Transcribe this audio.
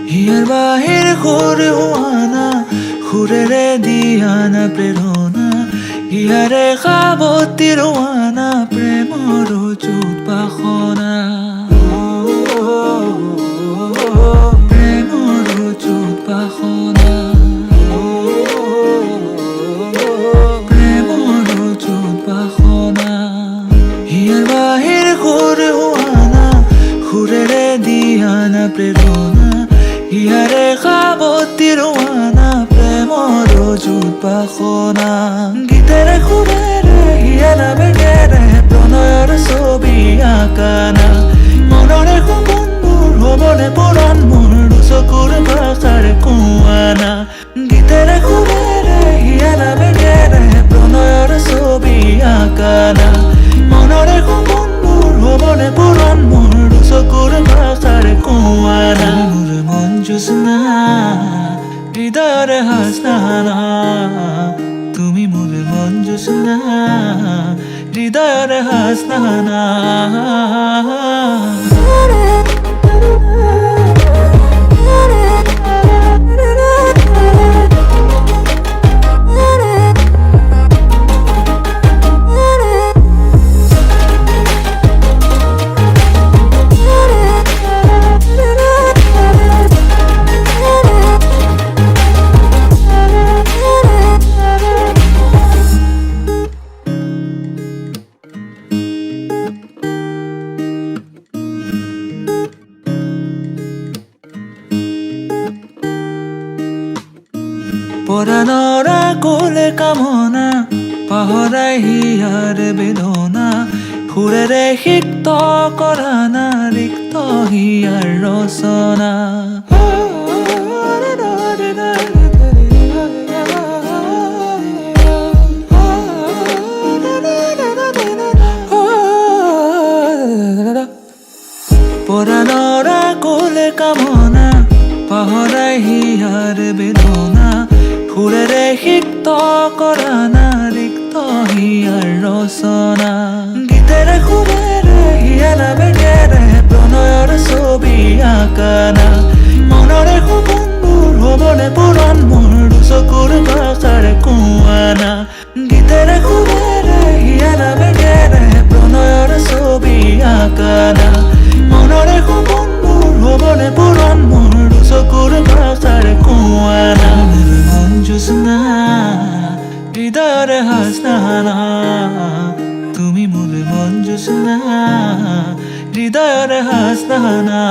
হিয়াৰ বাহিৰ সুৰ হোৱা না, সুৰেৰে দিয়া না প্ৰেৰণা, হিয়াৰে সাৱতি ৰোৱা না প্ৰেমৰ যুত বাসনা, প্ৰেমৰ যুত বাসনা, প্ৰেমৰ যুত বাসনা। হিয়াৰ বাহিৰ সুৰ হোৱা না, সুৰেৰে দিয়া না প্ৰেৰণা, হিয়াৰে সাৱতি ৰোৱা না প্ৰেমৰ যুত বাসনা। গীতেৰে সুৰেৰে হিয়া নামেৰে প্ৰণয়ৰ ছবি আঁকা না, মনৰে সপোনবোৰ হ'বনে পুৰণ মোৰ চকুৰ ভাষাৰ কোৱানা। গীতেৰে সুৰেৰে হিয়া নামেৰে প্ৰণয়ৰ ছবি আঁকা না, মনৰে সপোনবোৰ হ'বনে পুৰণ মোৰ চকুৰ ভাষাৰ কোৱানা। মোৰ মন জোছনা হৃদয়ৰ হাসনা, তুমি মোৰ মন জোছনা হৃদয়ৰ হাসনা। পৰাণৰ আকুলে কামনা, পাহৰাই হিয়াৰ বেদনা, সুৰেৰে সিক্ত কৰা না ৰিক্ত হিয়াৰ ৰচনা। পৰাণৰ আকুলে কামনা, পাহৰাই হিয়াৰ বেদনা, সুৰেৰে সিক্ত কৰা না ৰিক্ত হিয়াৰ ৰচনা। গীতেৰে সুৰেৰে হিয়া নামেৰে প্ৰণয়ৰ ছবি আঁকা না, মনৰে সপোনবোৰ হ'বনে পুৰণ মোৰ চকুৰ ভাষাৰ কোৱানা। গীতেৰে সুৰেৰে হিয়া নামেৰে প্ৰণয়ৰ ছবি আঁকা না, মনৰে সপোনবোৰ হ'বনে পুৰণ মোৰ চকুৰ ভাষাৰ কোৱানা। জোছনা হৃদয়ৰ হাসনা, তুমি মোৰ মন জোছনা হৃদয়ৰ হাসনা।